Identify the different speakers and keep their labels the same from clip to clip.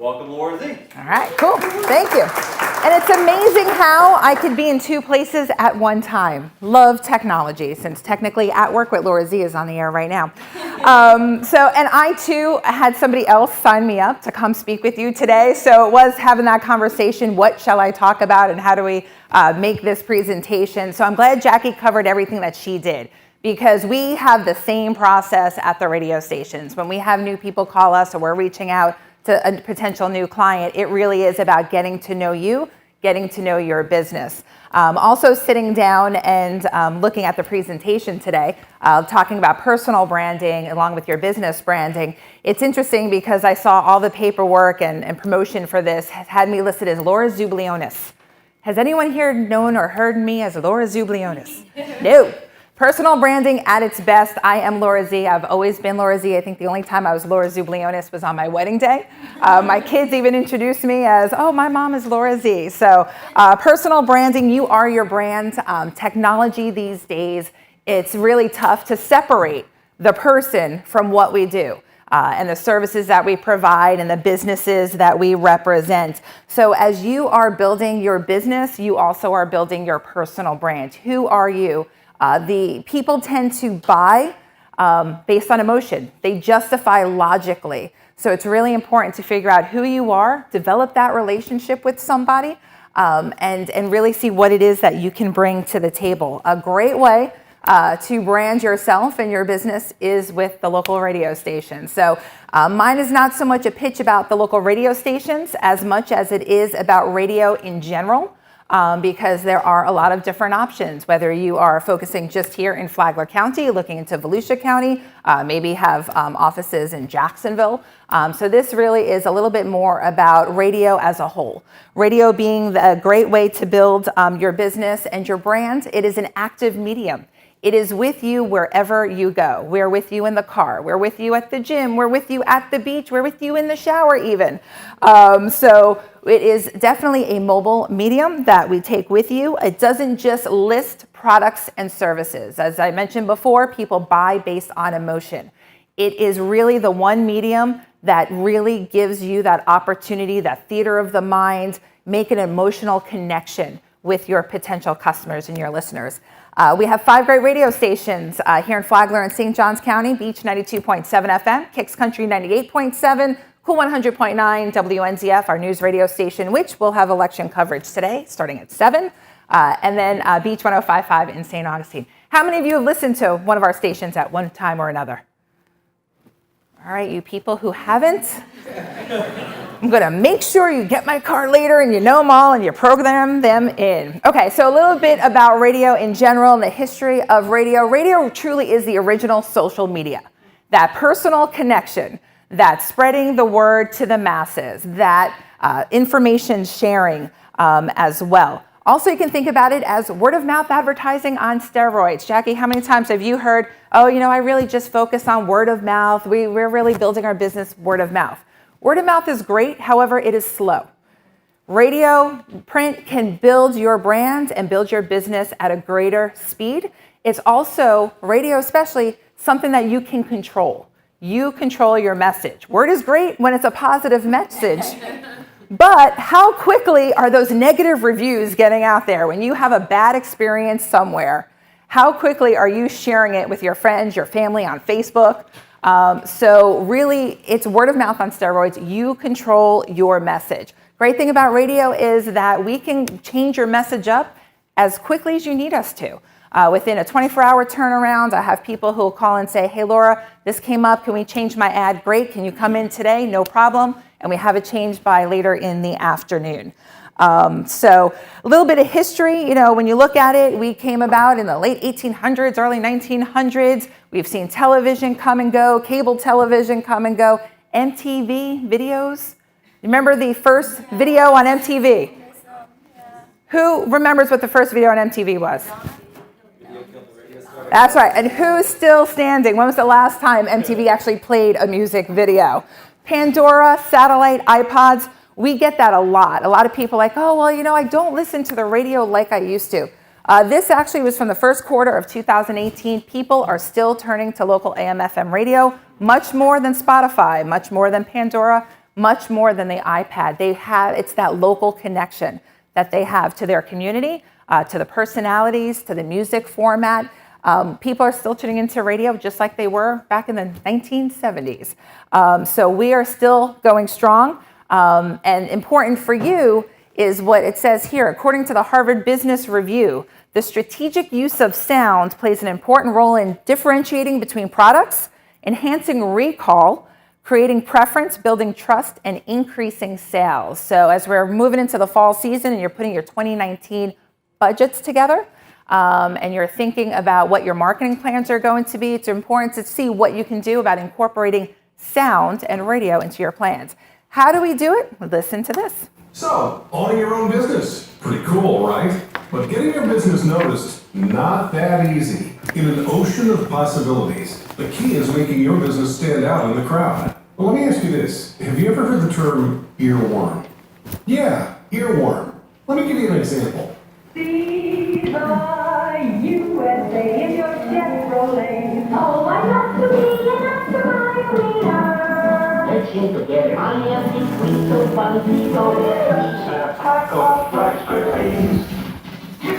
Speaker 1: welcome Laura Z.
Speaker 2: All right, cool. Thank you. And it's amazing how I could be in two places at one time. Love technology, since technically At Work with Laura Z is on the air right now. And I too had somebody else sign me up to come speak with you today. So it was having that conversation, what shall I talk about and how do we make this presentation? So I'm glad Jackie covered everything that she did, because we have the same process at the radio stations. When we have new people call us or we're reaching out to a potential new client, it really is about getting to know you, getting to know your business. Also sitting down and looking at the presentation today, talking about personal branding along with your business branding. It's interesting because I saw all the paperwork and promotion for this had me listed as Laura Zublionis. Has anyone here known or heard me as Laura Zublionis? No. Personal branding at its best. I am Laura Z. I've always been Laura Z. I think the only time I was Laura Zublionis was on my wedding day. My kids even introduced me as, oh, my mom is Laura Z. So personal branding, you are your brand. Technology these days, it's really tough to separate the person from what we do. And the services that we provide and the businesses that we represent. So as you are building your business, you also are building your personal brand. Who are you? The people tend to buy based on emotion. They justify logically. So it's really important to figure out who you are, develop that relationship with somebody, and really see what it is that you can bring to the table. A great way to brand yourself and your business is with the local radio station. So mine is not so much a pitch about the local radio stations as much as it is about radio in general. Because there are a lot of different options, whether you are focusing just here in Flagler County, looking into Volusia County, maybe have offices in Jacksonville. So this really is a little bit more about radio as a whole. Radio being a great way to build your business and your brand. It is an active medium. It is with you wherever you go. We're with you in the car. We're with you at the gym. We're with you at the beach. We're with you in the shower even. So it is definitely a mobile medium that we take with you. It doesn't just list products and services. As I mentioned before, people buy based on emotion. It is really the one medium that really gives you that opportunity, that theater of the mind, make an emotional connection with your potential customers and your listeners. We have 5 great radio stations here in Flagler and St. Johns County. Beach 92.7 FM, Kicks Country 98.7, Cool 100.9, WNZF, our news radio station, which will have election coverage today starting at 7, and then Beach 105.5 in St. Augustine. How many of you have listened to one of our stations at one time or another? All right, you people who haven't, I'm going to make sure you get my card later and you know them all and you program them in. Okay, so a little bit about radio in general and the history of radio. Radio truly is the original social media. That personal connection, that spreading the word to the masses, that information sharing as well. Also, you can think about it as word of mouth advertising on steroids. Jackie, how many times have you heard, oh, you know, I really just focus on word of mouth. We're really building our business word of mouth. Word of mouth is great, however, it is slow. Radio, print can build your brand and build your business at a greater speed. It's also, radio especially, something that you can control. You control your message. Word is great when it's a positive message. But how quickly are those negative reviews getting out there? When you have a bad experience somewhere, how quickly are you sharing it with your friends, your family on Facebook? So really, it's word of mouth on steroids. You control your message. Great thing about radio is that we can change your message up as quickly as you need us to. Within a 24-hour turnaround, I have people who will call and say, hey, Laura, this came up. Can we change my ad? Great. Can you come in today? No problem. And we have it changed by later in the afternoon. So a little bit of history, you know, when you look at it, we came about in the late 1800s, early 1900s. We've seen television come and go, cable television come and go, MTV videos. Remember the first video on MTV? Who remembers what the first video on MTV was? That's right. And who's still standing? When was the last time MTV actually played a music video? Pandora, satellite, iPods. We get that a lot. A lot of people are like, oh, well, you know, I don't listen to the radio like I used to. This actually was from the first quarter of 2018. People are still turning to local AM/FM radio, much more than Spotify, much more than Pandora, much more than the iPad. It's that local connection that they have to their community, to the personalities, to the music format. People are still tuning into radio just like they were back in the 1970s. So we are still going strong. And important for you is what it says here. According to the Harvard Business Review, the strategic use of sound plays an important role in differentiating between products, enhancing recall, creating preference, building trust, and increasing sales. So as we're moving into the fall season and you're putting your 2019 budgets together, and you're thinking about what your marketing plans are going to be, it's important to see what you can do about incorporating sound and radio into your plans. How do we do it? Listen to this.
Speaker 1: So, owning your own business, pretty cool, right? But getting your business noticed, not that easy. In an ocean of possibilities, the key is making your business stand out in the crowd. Well, let me ask you this. Have you ever heard the term earworm? Yeah, earworm. Let me give you an example.
Speaker 3: USA in your Chevrolet. Oh, I love to be an arena. Let's get together. I am the queen, so fun, so a pack of Rice Krispies. You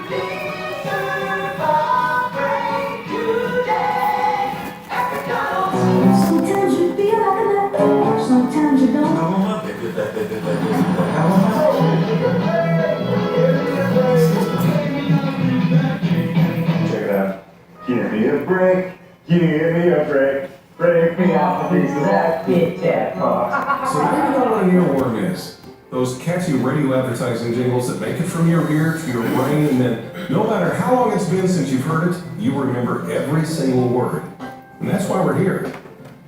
Speaker 3: deserve a break today at McDonald's. Sometimes you feel like a nut, sometimes you don't.
Speaker 4: Give me a break, give me a break, break me off a piece of that Kit Kat bar.
Speaker 1: So now you know what an earworm is. Those catchy radio advertising jingles that make it from your ear to your brain, and then no matter how long it's been since you've heard it, you remember every single word. And that's why we're here.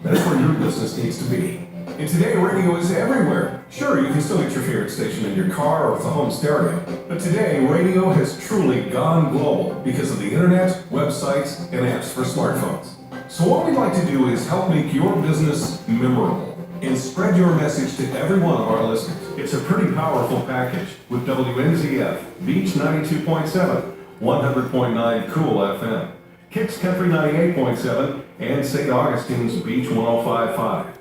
Speaker 1: That's where your business needs to be. And today, radio is everywhere. Sure, you can still get your favorite station in your car or with a home stereo. But today, radio has truly gone global because of the internet, websites, and apps for smartphones. So what we'd like to do is help make your business memorable and spread your message to every one of our listeners. It's a pretty powerful package with WNZF, Beach 92.7, 100.9 Cool FM, Kicks Country 98.7, and St. Augustine's Beach 105.5.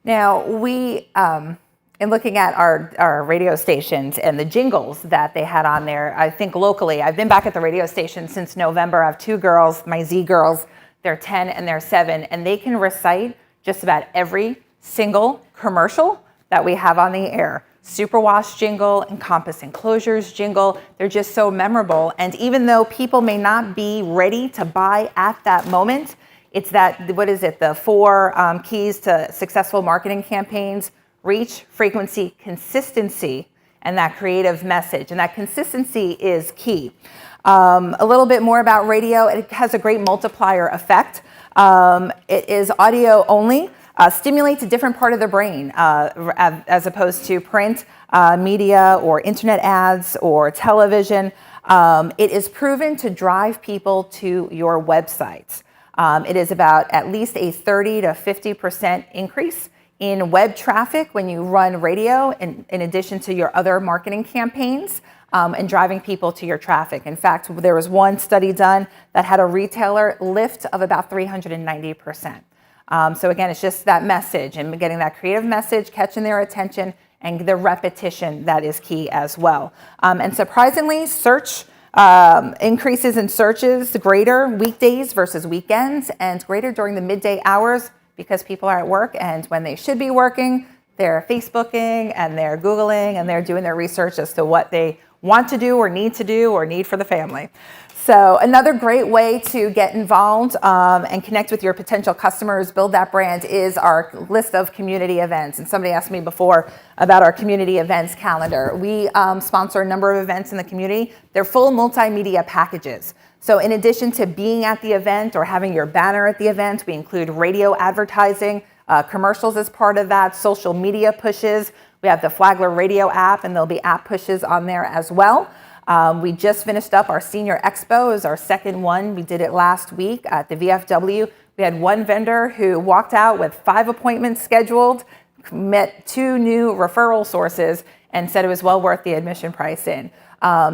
Speaker 2: Now, we, in looking at our radio stations and the jingles that they had on there, I think locally, I've been back at the radio station since November. I have two girls, my Z girls, they're 10 and they're 7, and they can recite just about every single commercial that we have on the air. Superwash jingle, Encompass Enclosures jingle, they're just so memorable. And even though people may not be ready to buy at that moment, it's that, what is it, the 4 keys to successful marketing campaigns: reach, frequency, consistency, and that creative message. And that consistency is key. A little bit more about radio. It has a great multiplier effect. It is audio only, stimulates a different part of the brain as opposed to print media or internet ads or television. It is proven to drive people to your websites. It is about at least a 30 to 50% increase in web traffic when you run radio in addition to your other marketing campaigns, and driving people to your traffic. In fact, there was one study done that had a retailer lift of about 390%. So again, it's just that message and getting that creative message, catching their attention, and the repetition that is key as well. And surprisingly, search increases in searches greater weekdays versus weekends, and greater during the midday hours because people are at work, and when they should be working, they're Facebooking and they're Googling and they're doing their research as to what they want to do or need for the family. So another great way to get involved and connect with your potential customers, build that brand, is our list of community events. And somebody asked me before about our community events calendar. We sponsor a number of events in the community. They're full multimedia packages. So in addition to being at the event or having your banner at the event, we include radio advertising, commercials as part of that, social media pushes. We have the Flagler Radio app, and there'll be app pushes on there as well. We just finished up our Senior Expo, is our second one. We did it last week at the VFW. We had one vendor who walked out with 5 appointments scheduled, met 2 new referral sources, and said it was well worth the admission price in.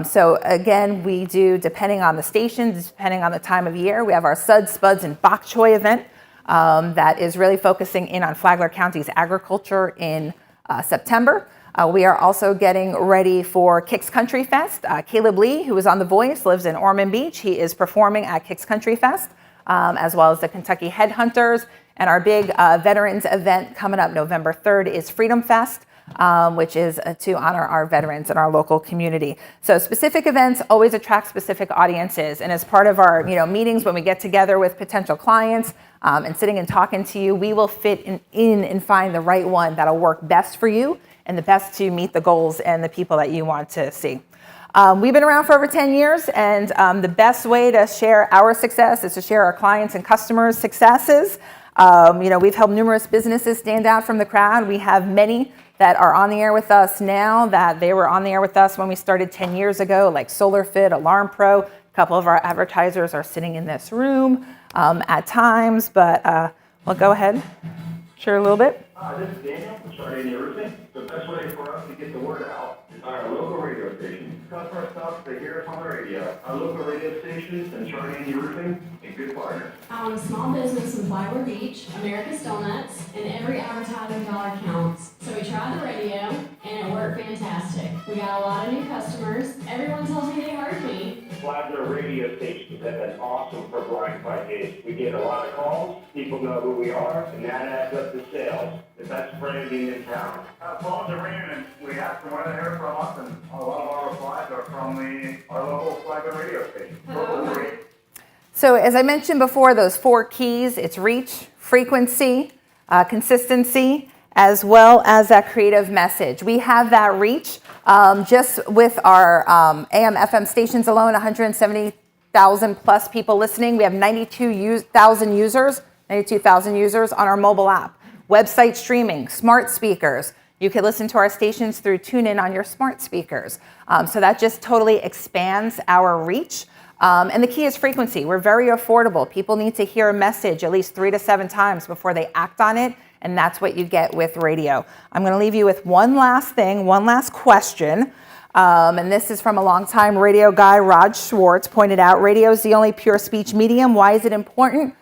Speaker 2: So again, we do, depending on the stations, depending on the time of year, we have our Suds, Spuds, and Bok Choy event that is really focusing in on Flagler County's agriculture in September. We are also getting ready for Kicks Country Fest. Caleb Lee, who is on The Voice, lives in Ormond Beach. He is performing at Kicks Country Fest, as well as the Kentucky Headhunters. And our big veterans event coming up November 3rd is Freedom Fest, which is to honor our veterans in our local community. So specific events always attract specific audiences. And as part of our meetings, when we get together with potential clients and sitting and talking to you, we will fit in and find the right one that'll work best for you and the best to meet the goals and the people that you want to see. We've been around for over 10 years, and the best way to share our success is to share our clients' and customers' successes. We've helped numerous businesses stand out from the crowd. We have many that are on the air with us now that they were on the air with us when we started 10 years ago, like SolarFit, Alarm Pro. A couple of our advertisers are sitting in this room at times, but we'll go ahead, share a little bit.
Speaker 4: This is Daniel from Charting Roofing. The best way for us to get the word out is our local radio station. Customer stuff, they hear us on the radio. Our local radio stations and Charting Roofing, a good partner.
Speaker 5: I own a small business in Flagler Beach, America's Donuts, and every advertising dollar counts. So we tried the radio, and it worked fantastic. We got a lot of new customers. Everyone tells me they heard me.
Speaker 4: Flagler radio stations have been awesome for Blind 5Gs. We get a lot of calls, people know who we are, and that adds up to sales. The best branding in town. Phones are ringing, and we ask them where they hear from us, and a lot of our replies are from our local Flagler radio station.
Speaker 2: So as I mentioned before, those 4 keys, it's reach, frequency, consistency, as well as that creative message. We have that reach just with our AM, FM stations alone, 170,000 plus people listening. We have 92,000 users on our mobile app. Website streaming, smart speakers. You can listen to our stations through TuneIn on your smart speakers. So that just totally expands our reach. And the key is frequency. We're very affordable. People need to hear a message at least 3 to 7 times before they act on it, and that's what you get with radio. I'm going to leave you with one last thing, one last question. And this is from a longtime radio guy, Rod Schwartz, pointed out, radio is the only pure speech medium. Why is it important?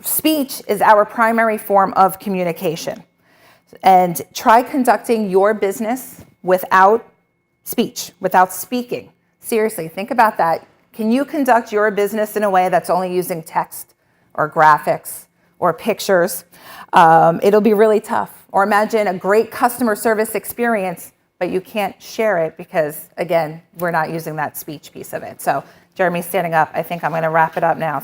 Speaker 2: Speech is our primary form of communication. And try conducting your business without speech, without speaking. Seriously, think about that. Can you conduct your business in a way that's only using text or graphics or pictures? It'll be really tough. Or imagine a great customer service experience, but you can't share it because, again, we're not using that speech piece of it. So Jeremy's standing up. I think I'm going to wrap it up now.